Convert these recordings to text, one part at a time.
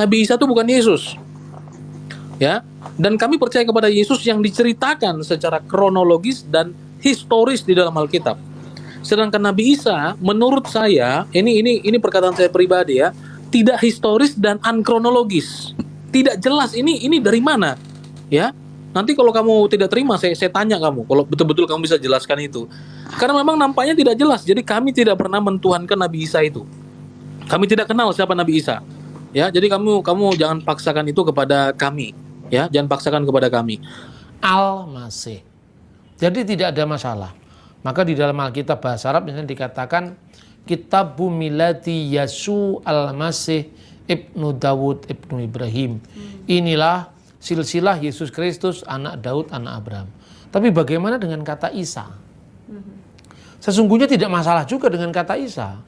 Nabi Isa itu bukan Yesus. Ya, dan kami percaya kepada Yesus yang diceritakan secara kronologis dan historis di dalam Alkitab. Sedangkan Nabi Isa, menurut saya, ini perkataan saya pribadi ya, tidak historis dan ankronologis. Tidak jelas ini dari mana, ya. Nanti kalau kamu tidak terima, saya tanya kamu, kalau betul-betul kamu bisa jelaskan itu. Karena memang nampaknya tidak jelas, jadi kami tidak pernah mentuhankan Nabi Isa itu. Kami tidak kenal siapa Nabi Isa. Ya, jadi kamu jangan paksakan itu kepada kami. Ya, jangan paksakan kepada kami. Al-Masih. Jadi tidak ada masalah. Maka di dalam Alkitab bahasa Arab misalnya dikatakan Kitabu Milati Yasu Al-Masih Ibnu Dawud Ibnu Ibrahim. Inilah silsilah Yesus Kristus anak Daud anak Abraham. Tapi bagaimana dengan kata Isa? Sesungguhnya tidak masalah juga dengan kata Isa.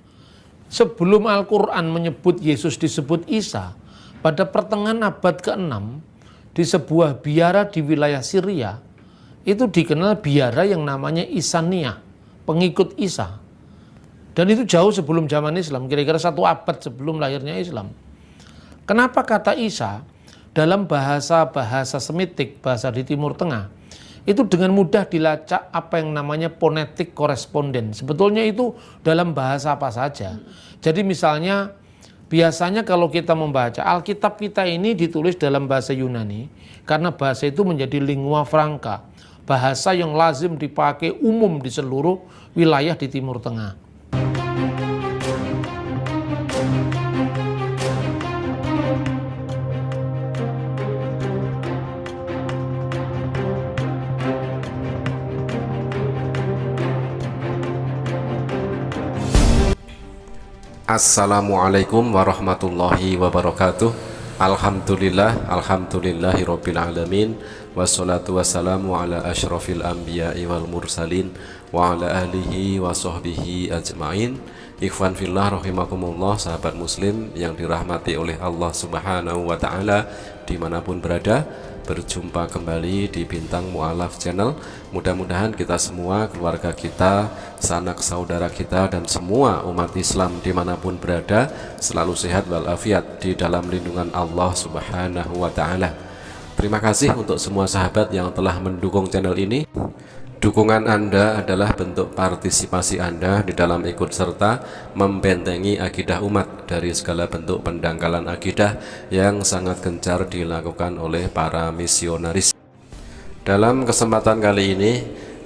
Sebelum Al-Quran menyebut Yesus disebut Isa, pada pertengahan abad ke-6 di sebuah biara di wilayah Syria, itu dikenal biara yang namanya Isaniyah, pengikut Isa. Dan itu jauh sebelum zaman Islam, kira-kira 1 abad sebelum lahirnya Islam. Kenapa kata Isa dalam bahasa Semitik, bahasa di Timur Tengah, itu dengan mudah dilacak apa yang namanya ponetik koresponden. Sebetulnya itu dalam bahasa apa saja. Jadi misalnya biasanya kalau kita membaca Alkitab kita ini ditulis dalam bahasa Yunani karena bahasa itu menjadi lingua franca, bahasa yang lazim dipakai umum di seluruh wilayah di Timur Tengah. Assalamualaikum warahmatullahi wabarakatuh. Alhamdulillahirabbil alamin. Wassalatu wassalamu ala asyrafil anbiya'i wal mursalin wa ala alihi wa sahbihi ajma'in. Ikhwan fillah rahimakumullah, sahabat muslim yang dirahmati oleh Allah Subhanahu wa taala dimanapun berada. Berjumpa kembali di Bintang Mu'alaf Channel. Mudah-mudahan kita semua, keluarga kita, sanak saudara kita, dan semua umat Islam dimanapun berada selalu sehat walafiat di dalam lindungan Allah Subhanahu wa ta'ala. Terima kasih untuk semua sahabat yang telah mendukung channel ini. Dukungan Anda adalah bentuk partisipasi Anda di dalam ikut serta membentengi akidah umat dari segala bentuk pendangkalan akidah yang sangat gencar dilakukan oleh para misionaris. Dalam kesempatan kali ini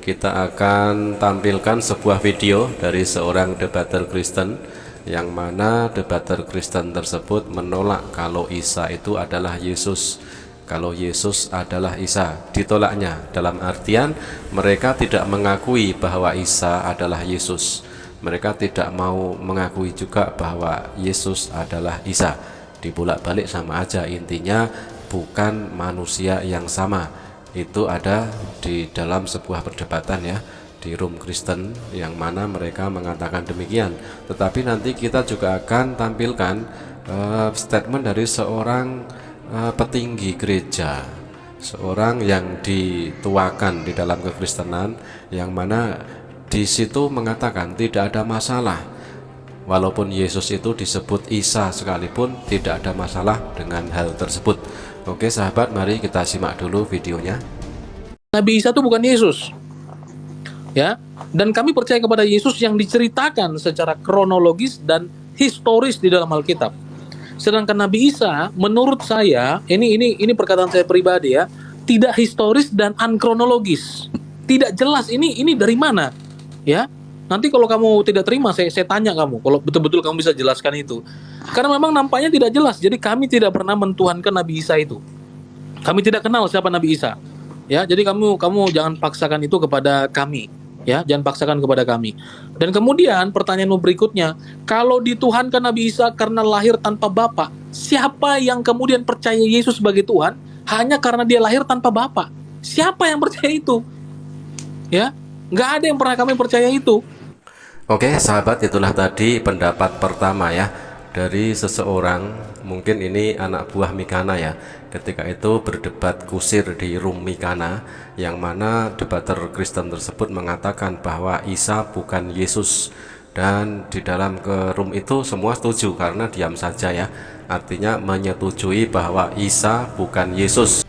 kita akan tampilkan sebuah video dari seorang debater Kristen, yang mana debater Kristen tersebut menolak kalau Isa itu adalah Yesus, kalau Yesus adalah Isa. Ditolaknya dalam artian mereka tidak mengakui bahwa Isa adalah Yesus. Mereka tidak mau mengakui juga bahwa Yesus adalah Isa. Dibolak-balik sama aja, intinya bukan manusia yang sama. Itu ada di dalam sebuah perdebatan ya, di room Kristen, yang mana mereka mengatakan demikian. Tetapi nanti kita juga akan tampilkan statement dari seorang petinggi gereja, seorang yang dituakan di dalam kekristenan, yang mana di situ mengatakan tidak ada masalah walaupun Yesus itu disebut Isa sekalipun, tidak ada masalah dengan hal tersebut. Oke sahabat, mari kita simak dulu videonya. Nabi Isa itu bukan Yesus. Ya, dan kami percaya kepada Yesus yang diceritakan secara kronologis dan historis di dalam Alkitab. Sedangkan Nabi Isa, menurut saya, ini perkataan saya pribadi ya, tidak historis dan ankronologis. Tidak jelas ini dari mana, ya. Nanti kalau kamu tidak terima, saya tanya kamu, kalau betul-betul kamu bisa jelaskan itu. Karena memang nampaknya tidak jelas, jadi kami tidak pernah mentuhankan Nabi Isa itu. Kami tidak kenal siapa Nabi Isa. Ya, jadi kamu jangan paksakan itu kepada kami. Ya, jangan paksakan kepada kami. Dan kemudian pertanyaanmu berikutnya, kalau dituhankan Nabi Isa karena lahir tanpa bapa, siapa yang kemudian percaya Yesus sebagai Tuhan hanya karena dia lahir tanpa bapa? Siapa yang percaya itu? Ya, nggak ada yang pernah kami percaya itu. Oke sahabat, itulah tadi pendapat pertama ya dari seseorang, mungkin ini anak buah Mikana ya, ketika itu berdebat kusir di room Mikana, yang mana debater Kristen tersebut mengatakan bahwa Isa bukan Yesus, Dan di dalam ke room itu semua setuju karena diam saja ya. Artinya menyetujui bahwa Isa bukan Yesus.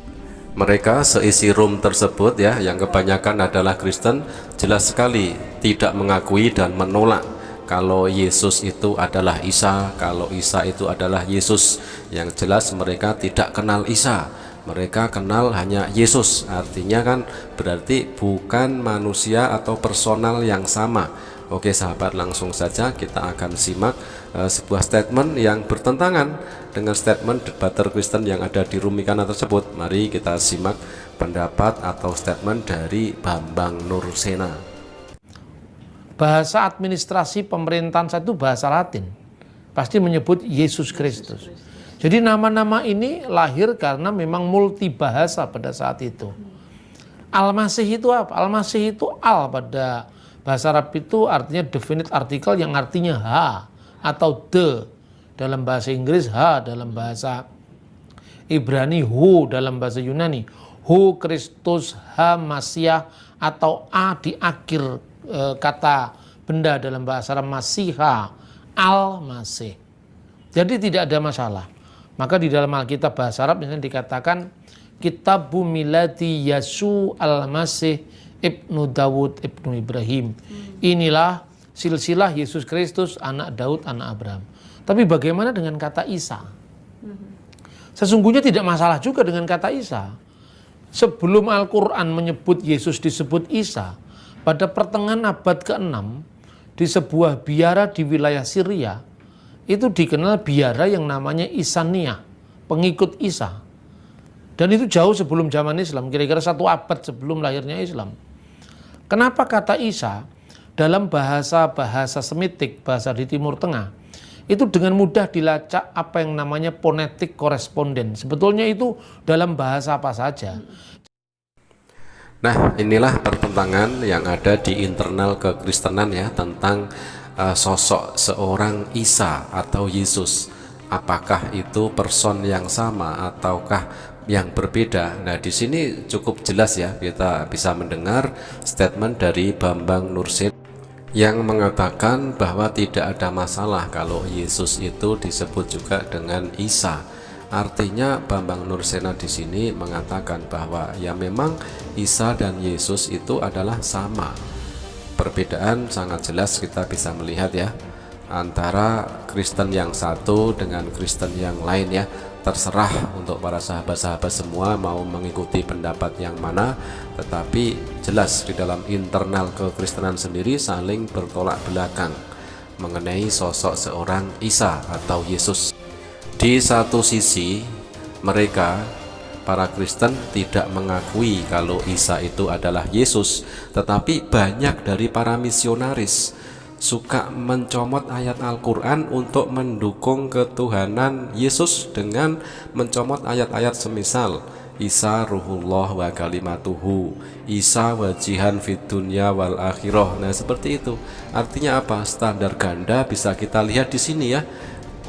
Mereka seisi room tersebut ya, yang kebanyakan adalah Kristen, jelas sekali tidak mengakui dan menolak kalau Yesus itu adalah Isa, kalau Isa itu adalah Yesus. Yang jelas mereka tidak kenal Isa, mereka kenal hanya Yesus. Artinya kan berarti bukan manusia atau personal yang sama. Oke sahabat, langsung saja kita akan simak sebuah statement yang bertentangan dengan statement debater Kristen yang ada di Rumikana tersebut. Mari kita simak pendapat atau statement dari Bambang Nursena. Bahasa administrasi pemerintahan satu bahasa Latin, pasti menyebut Yesus Kristus. Jadi nama-nama ini lahir karena memang multibahasa pada saat itu. Al-Masih itu apa? Al-Masih itu al pada bahasa Arab itu artinya definite artikel yang artinya ha atau the dalam bahasa Inggris, ha dalam bahasa Ibrani, hu dalam bahasa Yunani, hu Kristus, ha Masiah, atau a di akhir kata benda dalam bahasa Arab Masiha, al-Masih. Jadi tidak ada masalah. Maka di dalam Alkitab bahasa Arab misalnya dikatakan Kitabu Miladi Yasu al-Masih Ibnu Dawud Ibnu Ibrahim. Inilah silsilah Yesus Kristus anak Daud anak Abraham. Tapi bagaimana dengan kata Isa? Sesungguhnya tidak masalah juga dengan kata Isa. Sebelum Al-Quran menyebut Yesus disebut Isa, pada pertengahan abad ke-6 di sebuah biara di wilayah Syria, itu dikenal biara yang namanya Isania, pengikut Isa. Dan itu jauh sebelum zaman Islam, kira-kira 1 abad sebelum lahirnya Islam. Kenapa kata Isa dalam bahasa Semitik, bahasa di Timur Tengah, itu dengan mudah dilacak apa yang namanya phonetic correspondence. Sebetulnya itu dalam bahasa apa saja. Nah, inilah pertentangan yang ada di internal kekristenan ya, tentang sosok seorang Isa atau Yesus. Apakah itu person yang sama ataukah yang berbeda? Nah, di sini cukup jelas ya, kita bisa mendengar statement dari Bambang Nursena yang mengatakan bahwa tidak ada masalah kalau Yesus itu disebut juga dengan Isa. Artinya Bambang Nursena di sini mengatakan bahwa ya memang Isa dan Yesus itu adalah sama. Perbedaan sangat jelas kita bisa melihat ya, antara Kristen yang satu dengan Kristen yang lain ya. Terserah untuk para sahabat-sahabat semua mau mengikuti pendapat yang mana, tetapi jelas di dalam internal kekristenan sendiri saling bertolak belakang mengenai sosok seorang Isa atau Yesus. Di satu sisi mereka para Kristen tidak mengakui kalau Isa itu adalah Yesus, tetapi banyak dari para misionaris suka mencomot ayat Al-Quran untuk mendukung ketuhanan Yesus dengan mencomot ayat-ayat semisal Isa ruhullah wa kalimatuhu, Isa wajihan fid dunya wal akhirah. Nah, seperti itu. Artinya apa? Standar ganda bisa kita lihat di sini ya.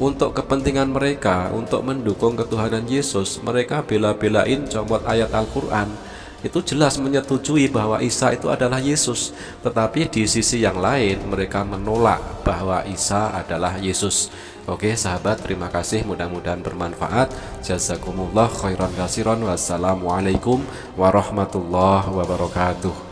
Untuk kepentingan mereka, untuk mendukung ketuhanan Yesus, mereka bela-belain comot ayat Al-Quran. Itu jelas menyetujui bahwa Isa itu adalah Yesus, tetapi di sisi yang lain mereka menolak bahwa Isa adalah Yesus. Oke sahabat, terima kasih, mudah-mudahan bermanfaat. Jazakumullah khairan katsiran. Wassalamualaikum warahmatullahi wabarakatuh.